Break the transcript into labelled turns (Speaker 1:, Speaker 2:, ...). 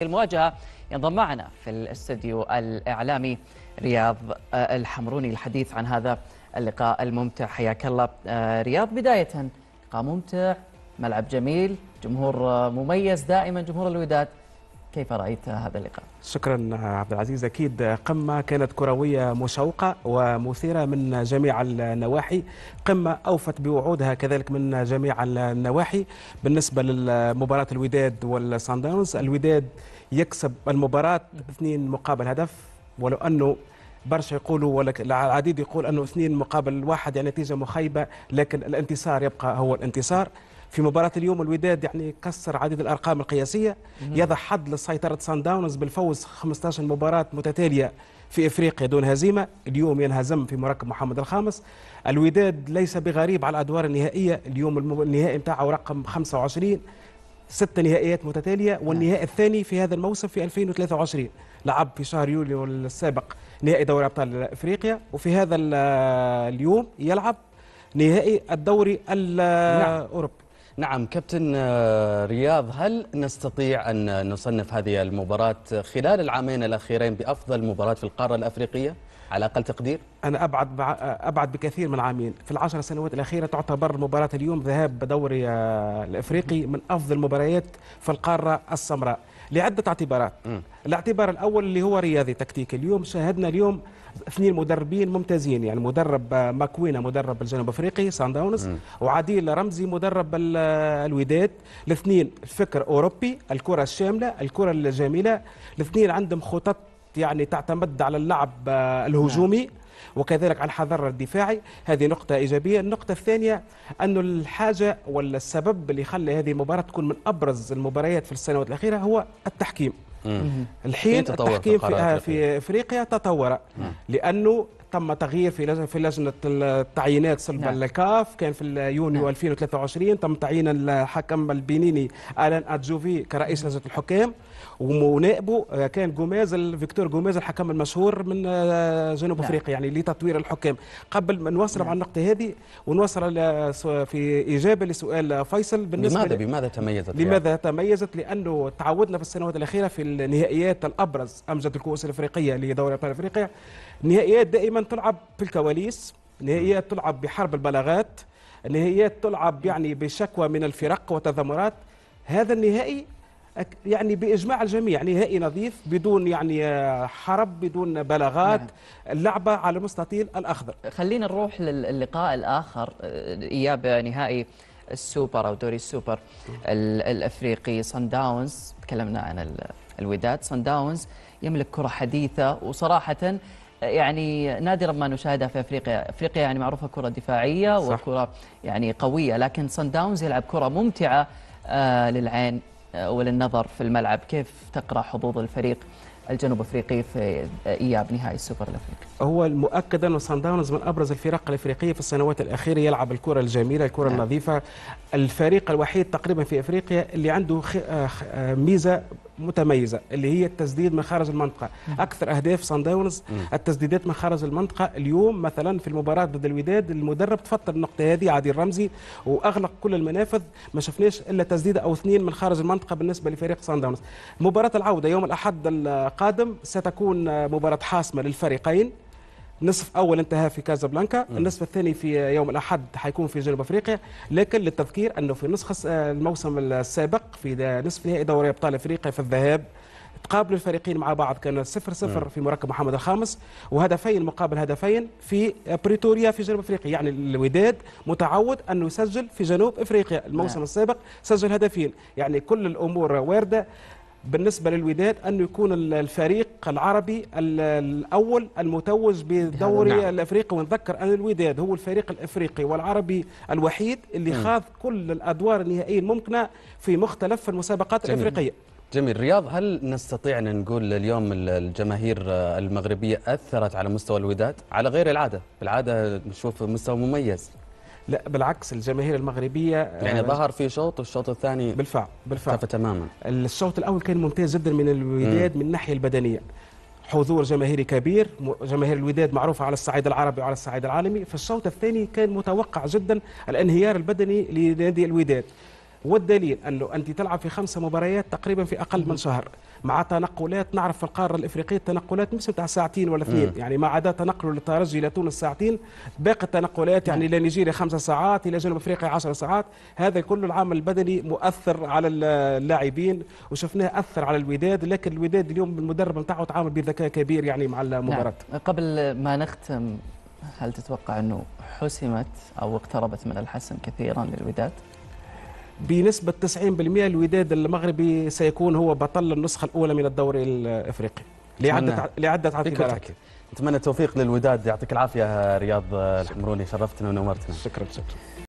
Speaker 1: المواجهة. ينضم معنا في الاستوديو الإعلامي رياض الحمروني للحديث عن هذا اللقاء الممتع. حياك الله رياض. بداية، لقاء ممتع، ملعب جميل، جمهور مميز دائما، جمهور الوداد. كيف رأيت هذا اللقاء؟
Speaker 2: شكرا عبد العزيز. أكيد قمة كانت كروية مشوقة ومثيرة من جميع النواحي، قمة أوفت بوعودها كذلك من جميع النواحي. بالنسبة لمباراة الوداد والصن داونز، الوداد يكسب المباراة 2 مقابل هدف، ولو أنه برشا يقولوا ولا العديد يقول أنه 2 مقابل 1 يعني نتيجة مخيبة، لكن الانتصار يبقى هو الانتصار. في مباراة اليوم الوداد يعني كسر عديد الأرقام القياسية، يضع حد لسيطرة صن داونز بالفوز 15 مباراة متتالية في إفريقيا دون هزيمة. اليوم ينهزم في مركب محمد الخامس. الوداد ليس بغريب على الأدوار النهائية، اليوم النهائي نتاعه رقم 25، 6 نهائيات متتالية، والنهائي الثاني في هذا الموسم في 2023 لعب في شهر يوليو السابق نهائي دوري أبطال إفريقيا، وفي هذا اليوم يلعب نهائي الدوري الأوروبي.
Speaker 3: نعم كابتن رياض، هل نستطيع أن نصنف هذه المباراة خلال العامين الأخيرين بأفضل مباراة في القارة الأفريقية على أقل تقدير؟
Speaker 2: أنا أبعد بكثير من عامين. في ال10 سنوات الأخيرة تعتبر مباراة اليوم ذهاب دوري الأفريقي من أفضل المباريات في القارة السمراء لعدة اعتبارات. الاعتبار الأول اللي هو رياضي تكتيكي. اليوم شاهدنا 2 مدربين ممتازين، يعني مدرب ماكوينا مدرب الجنوب افريقي صن داونز، وعديل رمزي مدرب الوداد. الاثنين الفكر اوروبي، الكره الشامله، الكره الجميله. الاثنين عندهم خطط يعني تعتمد على اللعب الهجومي وكذلك على الحذر الدفاعي. هذه نقطة إيجابية. النقطة الثانية أنه الحاجة ولا السبب اللي خلى هذه المباراة تكون من أبرز المباريات في السنوات الأخيرة هو التحكيم. الحين التحكيم في افريقيا تطور، لانه تم تغيير في لجنه التعيينات صلب الكاف. كان في يونيو 2023 تم تعيين الحكم البنيني آلان أدجوفي كرئيس لجنه الحكام، ونائبه كان فيكتور جوميز الحكم المشهور من جنوب افريقيا، يعني لتطوير الحكام. قبل ما نوصل على النقطه هذه ونوصل في اجابه لسؤال فيصل، بالنسبه لماذا تميزت؟ لانه تعودنا في السنوات الاخيره في النهائيات الابرز، امجد الكؤوس الافريقيه لدوري ابطال افريقيا، نهائيات دائما تلعب في الكواليس، نهائيات تلعب بحرب البلاغات، نهائيات تلعب يعني بشكوى من الفرق وتذمرات. هذا النهائي يعني بإجماع الجميع نهائي نظيف، بدون يعني حرب، بدون بلاغات، اللعبة على المستطيل الأخضر.
Speaker 1: خلينا نروح للقاء الآخر، إياب نهائي السوبر أو دوري السوبر الأفريقي. صن داونز، تكلمنا عن الوداد. صن داونز يملك كرة حديثة، وصراحة يعني نادرا ما نشاهدها في افريقيا. افريقيا يعني معروفه كره دفاعيه وكره يعني قويه، لكن صن داونز يلعب كره ممتعه للعين وللنظر في الملعب. كيف تقرا حظوظ الفريق الجنوب افريقي في اياب نهائي السوبر الافريقي؟
Speaker 2: هو المؤكد ان صن داونز من ابرز الفرق الافريقيه في السنوات الاخيره، يلعب الكره الجميله، الكره النظيفه. الفريق الوحيد تقريبا في افريقيا اللي عنده ميزه متميزه، اللي هي التسديد من خارج المنطقه. اكثر اهداف صن داونز التسديدات من خارج المنطقه. اليوم مثلا في المباراه ضد الوداد المدرب تفضل النقطه هذه، عادل رمزي، واغلق كل المنافذ، ما شفناش الا تسديده او 2 من خارج المنطقه بالنسبه لفريق صن داونز. مباراه العوده يوم الاحد القادم ستكون مباراه حاسمه للفريقين. نصف اول انتهى في كازابلانكا، النصف الثاني في يوم الاحد حيكون في جنوب افريقيا. لكن للتذكير انه في نسخه الموسم السابق في نصف نهائي دوري ابطال افريقيا في الذهاب تقابلوا الفريقين مع بعض، كان 0-0 في مركب محمد الخامس، وهدفين مقابل هدفين في بريتوريا في جنوب افريقيا. يعني الوداد متعود انه يسجل في جنوب افريقيا. الموسم السابق سجل هدفين، يعني كل الامور وارده بالنسبة للوداد أنه يكون الفريق العربي الأول المتوج بالدوري الأفريقي. ونذكر أن الوداد هو الفريق الأفريقي والعربي الوحيد اللي خاض كل الأدوار النهائية الممكنة في مختلف المسابقات الأفريقية.
Speaker 3: جميل. رياض، هل نستطيع أن نقول اليوم الجماهير المغربية أثرت على مستوى الوداد على غير العادة؟ بالعادة نشوف مستوى مميز.
Speaker 2: لا بالعكس، الجماهير المغربية
Speaker 3: يعني ظهر في شوط، والشوط الثاني
Speaker 2: بالفعل
Speaker 3: اختفى تماما.
Speaker 2: الشوط الأول كان ممتاز جدا من الوداد من الناحية البدنية، حضور جماهيري كبير. جماهير الوداد معروفة على الصعيد العربي وعلى الصعيد العالمي. في الشوط الثاني كان متوقع جدا الانهيار البدني لنادي الوداد، والدليل أنه أنت تلعب في 5 مباريات تقريبا في أقل من شهر. مع تنقلات. نعرف في القاره الافريقيه التنقلات مش بتاع ساعتين ولا اثنين، يعني ما عدا تنقل للترجي الى تونس ساعتين، باقي التنقلات يعني الى نيجيريا 5 ساعات، الى جنوب افريقيا 10 ساعات. هذا كله العامل البدني مؤثر على اللاعبين، وشفناه اثر على الوداد. لكن الوداد اليوم المدرب نتاعو تعامل بذكاء كبير يعني مع المباراه.
Speaker 1: قبل ما نختم، هل تتوقع انه حسمت او اقتربت من الحسم كثيرا للوداد؟
Speaker 2: بنسبة 90% الوداد المغربي سيكون هو بطل النسخة الأولى من الدوري الإفريقي لعدة اعتبارات.
Speaker 3: نتمنى التوفيق للوداد. يعطيك العافية رياض الحمروني، شرفتنا ونورتنا.
Speaker 2: شكرا.